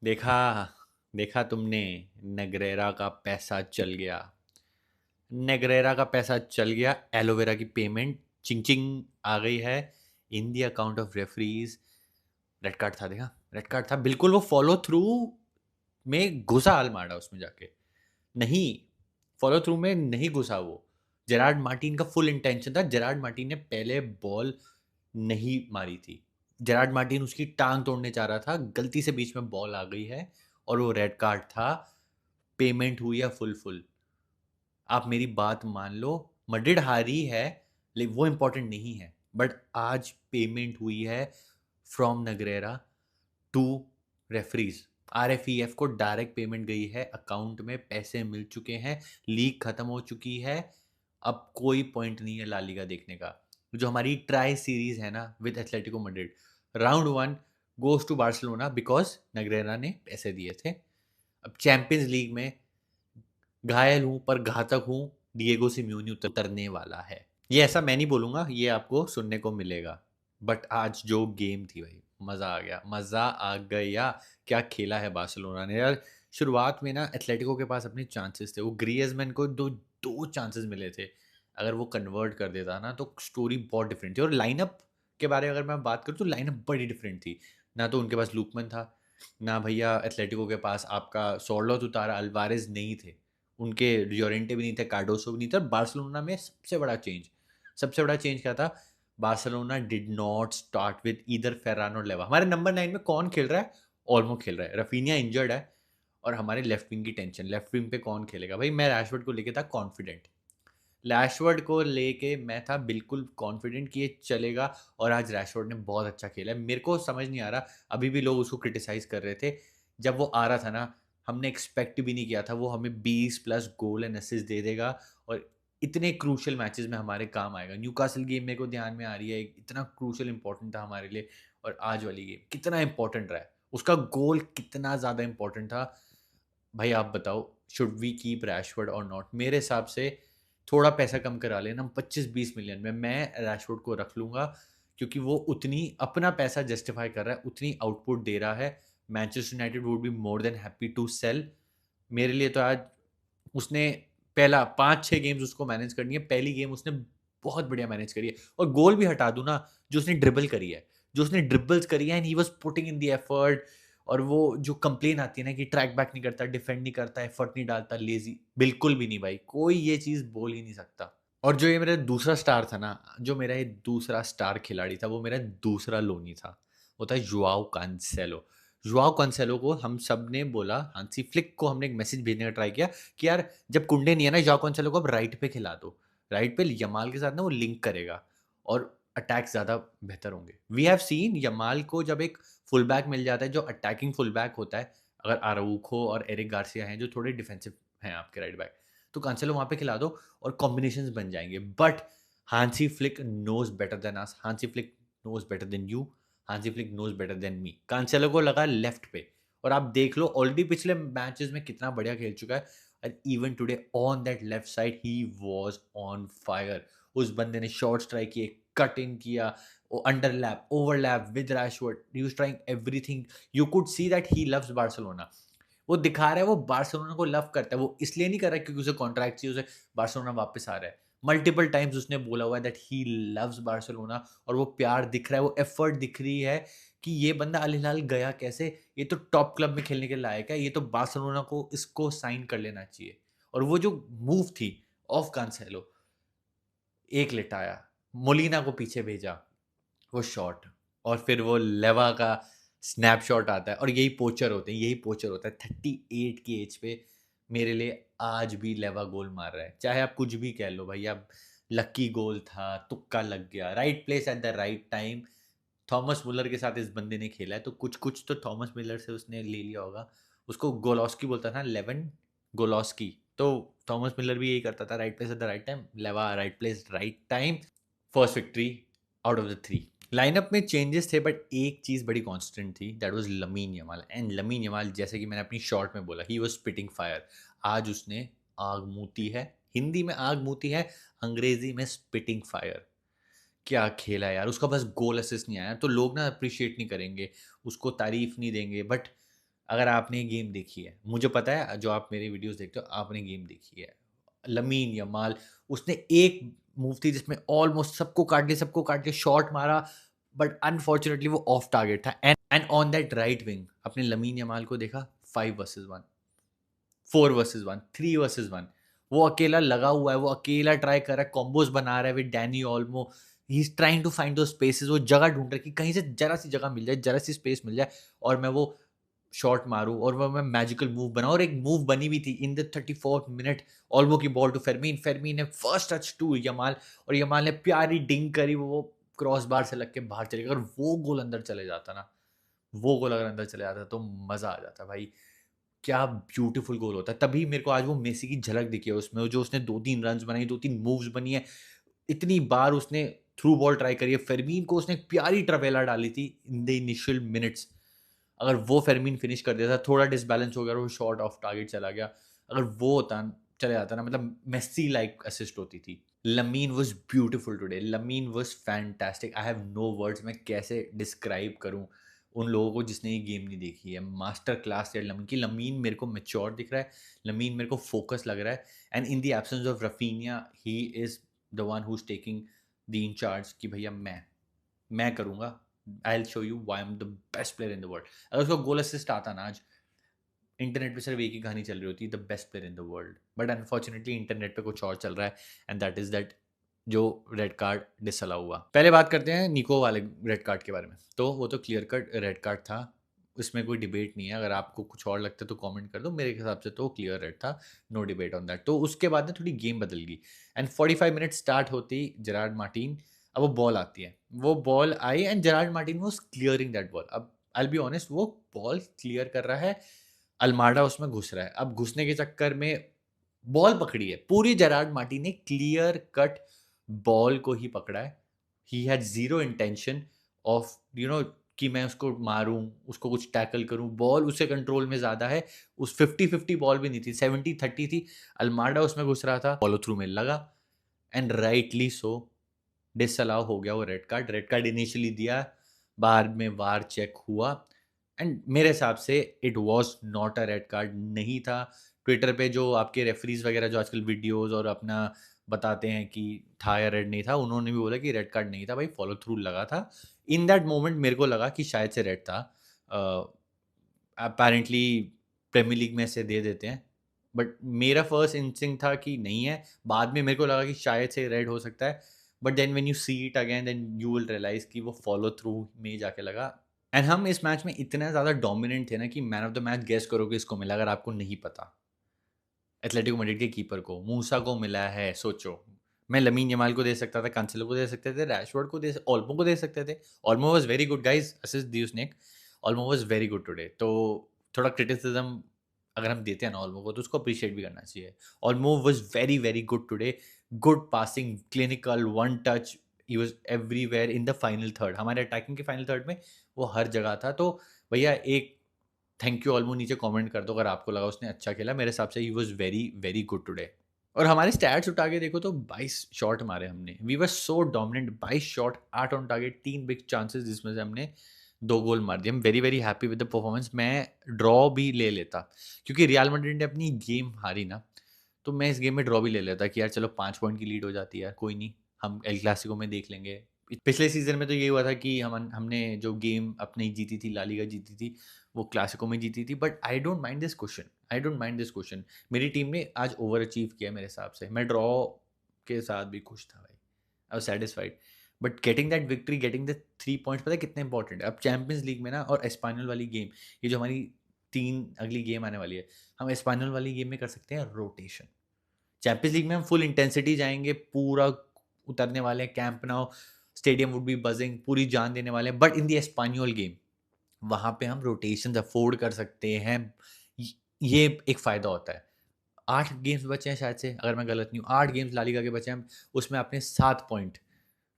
देखा देखा तुमने। नगरेरा का पैसा चल गया। नगरेरा का पैसा चल गया। एलोवेरा की पेमेंट चिंग चिंग आ गई है in the account of referees. Red card था, देखा? रेड कार्ड था, बिल्कुल वो फॉलो थ्रू में घुसा अलमाड़ा उसमें जाके। नहीं, फॉलो थ्रू में नहीं घुसा वो। जेरार्ड मार्टिन का फुल इंटेंशन था। जेरार्ड मार्टिन ने पहले बॉल नहीं मारी थी। जेरार्ड मार्टिन उसकी टांग तोड़ने जा रहा था, गलती से बीच में बॉल आ गई है और वो रेड कार्ड था। पेमेंट हुई है फुल फुल। आप मेरी बात मान लो। मड्रिड हारी है, लेकिन वो इंपॉर्टेंट नहीं है। बट आज पेमेंट हुई है फ्रॉम नगरेरा टू रेफरीज। RFEF को डायरेक्ट पेमेंट गई है, अकाउंट में पैसे मिल चुके हैं। लीग खत्म हो चुकी है। अब कोई पॉइंट नहीं है ला लीगा देखने का। जो हमारी ट्राई सीरीज है ना with Atletico Madrid, round one goes to Barcelona because Negreira ने पैसे दिए थे। अब चैंपियंस लीग में घायल हूं पर घातक हूं, डिएगो सिम्योनी उतरने वाला है। ये ऐसा मैं नहीं बोलूंगा, ये आपको सुनने को मिलेगा। बट आज जो गेम थी भाई, मजा आ गया, मजा आ गया। क्या खेला है बार्सिलोना ने यार। शुरुआत में ना एथलेटिको के पास अपने चांसेस थे, वो ग्रियजमैन को दो दो चांसेस मिले थे। अगर वो कन्वर्ट कर देता ना तो स्टोरी बहुत डिफरेंट थी। और लाइनअप के बारे में अगर मैं बात करूँ तो लाइनअप बड़ी डिफरेंट थी। ना तो उनके पास लुकमन था, ना भैया एथलेटिको के पास आपका सोर्लोथ उतारा, अल्वारेज नहीं थे, उनके llorente भी नहीं थे, कार्डोसो भी नहीं थे। और बार्सिलोना में सबसे बड़ा चेंज क्या था? Barcelona did not start with either Ferran और लेवा। हमारे नंबर 9 में कौन खेल रहा है? ओल्मो खेल रहा है, रफीनिया इंजर्ड है। और हमारे लेफ्ट विंग की टेंशन, लेफ्ट विंग पे कौन खेलेगा भाई? मैं रैशवर्ड को लेके था कॉन्फिडेंट। रैशवर्ड को लेके मैं था बिल्कुल कॉन्फिडेंट कि ये चलेगा। और आज रैशवर्ड ने बहुत अच्छा खेला है। मेरे को समझ नहीं आ रहा, अभी भी लोग उसको क्रिटिसाइज कर रहे थे। जब वो आ रहा था ना, हमने एक्सपेक्ट भी नहीं किया था वो हमें 20 प्लस गोल एंड असिस्ट दे देगा। और इतने क्रूशल मैचेस में हमारे काम आएगा। न्यूकासल गेम मेरे को ध्यान में आ रही है, इतना क्रूशल इंपॉर्टेंट था हमारे लिए। और आज वाली गेम कितना इंपॉर्टेंट रहा है, उसका गोल कितना ज़्यादा इंपॉर्टेंट था। भाई आप बताओ, शुड वी कीप रैशवर्ड और नॉट? मेरे हिसाब से थोड़ा पैसा कम करा लेना, 25-20 मिलियन में मैं रैशवर्ड को रख लूँगा। क्योंकि वो उतनी अपना पैसा जस्टिफाई कर रहा है, उतनी आउटपुट दे रहा है। Manchester United would be more than happy to sell. मेरे लिए तो आज उसने पहला 5-6 गेम्स उसको मैनेज करनी है। पहली गेम उसने बहुत बढ़िया मैनेज करी है। और गोल भी हटा दूँ ना, जो उसने ड्रिबल करी है, जो उसने ड्रिबल्स करी है and he was putting in the effort. और वो जो कंप्लेन आती है ना कि ट्रैक बैक नहीं करता, डिफेंड नहीं करता, एफर्ट नहीं डालता, लेज़ी, बिल्कुल भी नहीं भाई, कोई ये चीज़ बोल ही नहीं सकता। और जो ये मेरा दूसरा स्टार था ना, जो मेरा ये दूसरा स्टार खिलाड़ी था, वो मेरा दूसरा लोनी था। वो था जुआओ कांसेलो। जुआओ कांसेलो को हम सब ने बोला, हांसी फ्लिक को हमने एक मैसेज भेजने का ट्राई किया कि यार जब कुंडे नहीं है ना, जुआओ कांसेलो को अब राइट पे खिला दो। राइट पे यमाल के साथ ना वो लिंक करेगा और अटैक ज़्यादा बेहतर होंगे। वी हैव सीन यमाल को जब एक फुल बैक मिल जाता है जो अटैकिंग फुल बैक होता है, अगर आराउखो और एरिक गार्सिया हैं जो थोड़े डिफेंसिव हैं आपके राइट बैक, तो कांसेलो वहाँ पे खिला दो और कॉम्बिनेशंस बन जाएंगे। But Hansi Flick knows better than us, Hansi Flick knows better than you, Hansi Flick knows better than me. Cancelo को लगा लेफ्ट पे, और आप देख लो ऑलरेडी पिछले मैचेस में कितना बढ़िया खेल चुका है। And even today on that left side he was on fire. उस बंदे ने शॉर्ट स्ट्राइक किए, कट इन किया, underlap, overlap with Rashford, he was trying everything. You could see that he loves Barcelona. वो दिखा रहा है वो बार्सिलोना को लव करता है। वो इसलिए नहीं कर रहा है क्योंकि उसे कॉन्ट्रैक्ट चाहिए, उसे बार्सिलोना वापस आ रहा है। मल्टीपल टाइम्स उसने बोला हुआ है दैट ही लव्स बार्सिलोना। और वो प्यार दिख रहा है, वो एफर्ट दिख रही है कि ये बंदा अल हिलाल गया कैसे, ये तो टॉप क्लब में खेलने के लायक है, ये तो बार्सिलोना को इसको साइन कर लेना चाहिए। और वो जो मूव थी ऑफ कांसेलो, एक लिटाया, मोलिना को पीछे भेजा, वो शॉट, और फिर वो लेवा का स्नैपशॉट आता है। और यही पोचर होते हैं, यही पोचर होता है 38 की एज पे। मेरे लिए आज भी लेवा गोल मार रहा है, चाहे आप कुछ भी कह लो भाई। अब लक्की गोल था, तुक्का लग गया, right place at the right time. Thomas Muller के साथ इस बंदे ने खेला है तो कुछ कुछ तो थॉमस मिलर से उसने ले लिया होगा। उसको गोलॉस्की बोलता था, लेवन गोलॉस्की। तो थॉमस मिलर भी यही करता था, right place at the right time, Lewa right place right time. First victory out of the three. Lineup में चेंजेस थे बट एक चीज़ बड़ी कांस्टेंट थी, that was Lamine Yamal. And Lamine Yamal, जैसे कि मैंने अपनी शॉर्ट में बोला, ही वाज स्पिटिंग फायर। आज उसने आग मूती है, हिंदी में आग मूती है, अंग्रेजी में स्पिटिंग फायर। क्या खेला यार, उसका बस गोल असिस्ट नहीं आया तो लोग ना अप्रिशिएट नहीं करेंगे, उसको तारीफ नहीं देंगे। बट अगर आपने गेम देखी है, मुझे पता है जो आप मेरी वीडियोस देखते हो आपने गेम देखी है, लमीन यमाल, उसने एक मूव थी जिसमें ऑलमोस्ट सबको काट लिया, शॉट मारा, बट अनफॉर्चुनेटली वो ऑफ टारगेट था। And on that right wing अपने लमीन यमाल को देखा, 5 वर्सेस 1, 4 वर्सेस 1, 3 वर्सेस 1, वो अकेला लगा हुआ है, वो अकेला ट्राई कर रहा है, कॉम्बोज बना रहा है with Dani Olmo, he is trying to find two spaces, वो जगह ढूंढ रहा है कि कहीं से जरा सी जगह मिल जाए, जरा सी स्पेस मिल जाए और मैं वो शॉट मारूं और वो मैं मैजिकल मूव बनाऊं। और एक मूव बनी भी थी in the 34th minute, Olmo की बॉल टू फेरमीन, फेरमीन ने फर्स्ट टच टू यमाल और यमाल ने प्यारी डिंग करी, वो क्रॉस बार से लग के बाहर चले गया। अगर वो गोल अंदर चले जाता ना, वो गोल अगर अंदर चले जाता तो मजा आ जाता भाई, क्या ब्यूटीफुल गोल होता है। तभी मेरे को आज वो मेसी की झलक दिखी है उसमें, जो उसने 2-3 रन्स बनाई, 2-3 मूव्स बनी है, इतनी बार उसने थ्रू बॉल ट्राई करी है। फेरमीन को उसने एक प्यारी ट्रवेला डाली थी इन द इनिशियल मिनट्स, अगर वो फेरमीन फिनिश कर देता, थोड़ा डिसबैलेंस हो गया और वो शॉट ऑफ टारगेट चला गया, अगर वो होता चले जाता ना, मतलब मेसी लाइक असिस्ट होती थी। Lamine was beautiful today, Lamine was fantastic, I have no words, मैं कैसे डिस्क्राइब करूं उन लोगों को जिसने ये गेम नहीं देखी है। मास्टर क्लास है लमीन की, लमीन मेरे को मेच्योर दिख रहा है, लमीन मेरे को फोकस लग रहा है, and in the absence of Raphinha he is the one who is taking the in charge कि भैया मैं करूंगा, I will show you why I am the best player in the world. अगर उसको गोल असिस्ट आता ना आज, internet पे सिर्फ एक ही कहानी चल रही होती, the best player in the world, but unfortunately internet पे कुछ और चल रहा है, एंड दैट इज दैट जो रेड कार्ड डिसअलाउ हुआ। पहले बात करते हैं निको वाले रेड कार्ड के बारे में। तो वो तो क्लियर कट रेड कार्ड था, उसमें कोई डिबेट नहीं है, अगर आपको कुछ और लगता है तो कमेंट कर दो, मेरे हिसाब से तो क्लियर रेड था, नो डिबेट ऑन दैट। तो उसके बाद ना थोड़ी गेम बदल गई, एंड 45 मिनट स्टार्ट होती जेरार्ड मार्टिन, अब वो बॉल आती है, वो ball I and Gerrard Martin was clearing that ball. अब आई बी ऑनेस्ट, वो बॉल क्लियर कर रहा है, अल्माडा उसमें घुस रहा है, अब घुसने के चक्कर में बॉल पकड़ी है पूरी, जेरार्ड मार्टिन ने क्लियर कट बॉल को ही पकड़ा है, he had zero intention of कि मैं उसको मारूं, उसको कुछ टैकल करूं, बॉल उससे कंट्रोल में ज्यादा है, उस 50-50 बॉल भी नहीं थी, 70-30 थी, अल्माडा उसमें घुस रहा था, फॉलो थ्रू में लगा, एंड राइटली सो डिसअलाउ हो गया वो red card. Red card initially दिया, बाद में वार चेक हुआ, एंड मेरे हिसाब से it was not a red card, नहीं था। ट्विटर पे जो आपके रेफरीज वगैरह जो आजकल वीडियोस और अपना बताते हैं कि था या रेड नहीं था, उन्होंने भी बोला कि रेड कार्ड नहीं था भाई, फॉलो थ्रू लगा था। इन दैट मोमेंट मेरे को लगा कि शायद से रेड था, अपेरेंटली प्रीमियर लीग में से दे देते हैं, बट मेरा फर्स्ट इंस्टिंक्ट था कि नहीं है, बाद में मेरे को लगा कि शायद से रेड हो सकता है, but then when you see it again then you will realize कि वो फॉलो थ्रू में ही जाके लगा। एंड हम इस मैच में इतना ज़्यादा डोमिनेंट थे ना कि man of the match guess करो कि इसको मिला, अगर आपको नहीं पता। एथलेटिको मैड्रिड के कीपर को, मूसा को मिला है, सोचो। मैं लमीन यमाल को दे सकता था, कैंसेलो को दे सकते थे, रैशवर्ड को ओल्मो को दे सकते थे। Olmo was very good guys, assist दी उसने, Olmo was very good today. तो थोड़ा क्रिटिसिज्म अगर हम देते हैं ना ओल्मो को तो उसको अप्रिशिएट भी करना चाहिए। Olmo was very very good today, good passing, clinical, one touch, he was everywhere in the final third, हमारे अटैकिंग के फाइनल थर्ड में वो हर जगह था। तो भैया एक थैंक यू ऑल्मो नीचे कमेंट कर दो अगर आपको लगा उसने अच्छा खेला, मेरे हिसाब से he was very very good today. और हमारे स्टैट्स उठा के देखो तो 22 शॉट मारे हमने, we were so dominant, 22 shot, 8 on target, 3 big chances जिसमें से हमने 2 गोल मार दिए। I am very very happy with the performance. मैं ड्रॉ भी ले लेता, क्योंकि रियल मैड्रिड ने अपनी गेम हारी ना, तो मैं इस गेम में ड्रॉ भी ले लेता कि यार चलो 5 पॉइंट की लीड हो जाती है यार, कोई नहीं, हम एल क्लासिको में देख लेंगे। पिछले सीजन में तो ये हुआ था कि हमने जो गेम अपनी जीती थी, ला लीगा जीती थी, वो क्लासिको में जीती थी, but I don't mind this question, I don't mind this question. मेरी टीम ने आज ओवर अचीव किया मेरे हिसाब से, मैं ड्रॉ के साथ भी खुश था भाई, I was satisfied, but getting that victory, getting the 3 points, पता है कितने इंपॉर्टेंट है अब चैंपियंस लीग में ना। और एस्पानियल वाली गेम, ये जो हमारी 3 अगली गेम आने वाली है, हम एस्पानियल वाली गेम में कर सकते हैं रोटेशन। चैंपियंस लीग में हम फुल इंटेंसिटी जाएंगे, पूरा उतरने वाले हैं, camp now stadium would be buzzing, पूरी जान देने वाले हैं, बट इन द एस्पानियल गेम वहाँ पे हम रोटेशन अफोर्ड कर सकते हैं, ये एक फ़ायदा होता है। 8 गेम्स बचे हैं शायद से, अगर मैं गलत नहीं हूँ, 8 गेम्स ला लीगा के बचे हैं, उसमें आपने 7 पॉइंट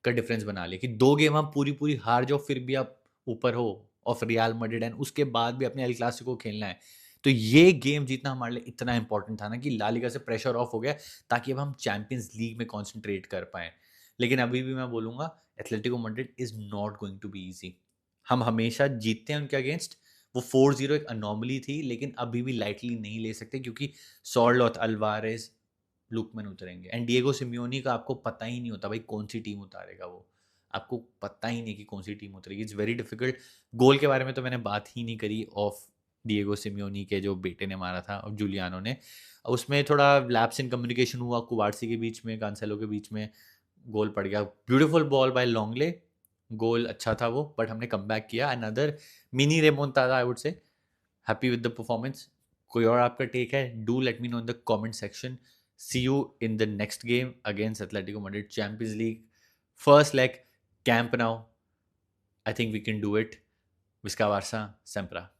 का डिफरेंस बना लिया कि 2 गेम हम पूरी-पूरी हार जाओ फिर भी आप ऊपर हो ऑफ रियल मैड्रिड, एंड उसके बाद भी अपने एल क्लासिको खेलना है। तो ये गेम जीतना हमारे लिए इतना इंपॉर्टेंट था ना कि ला लीगा से प्रेशर ऑफ हो गया, ताकि अब हम चैंपियंस लीग में कंसंट्रेट कर पाएँ। लेकिन अभी भी मैं बोलूँगा Atletico Madrid is not going to be easy. हम हमेशा जीतते हैं उनके अगेंस्ट, वो 4-0 एक अनोमली थी, लेकिन अभी भी लाइटली नहीं ले सकते क्योंकि सॉर्लोथ, अल्वारेज, लुकमैन उतरेंगे एंड डिएगो सिमियोनी का आपको पता ही नहीं होता भाई कौन सी टीम उतारेगा वो। आपको पता ही नहीं कि कौन सी टीम उतरेगी। It's very difficult. गोल के बारे में तो मैंने बात ही नहीं करी ऑफ डिएगो सिमियोनी के जो बेटे ने मारा था और जूलियानो ने। उसमें थोड़ा लैप्स इन कम्युनिकेशन हुआ कुबार्सी के बीच में, कांसेलो के बीच में, गोल पड़ गया। Beautiful ball by Lenglet, goal अच्छा था वो, बट हमने कम बैक किया। Another mini remontada I would say. Happy with the performance. कोई और आपका टेक है? Do let me know in the comment section. See you in the next game against Atletico Madrid, Champions League first leg, Camp Nou. I think we can do it. विस्का वार्सा, सेम्प्रा।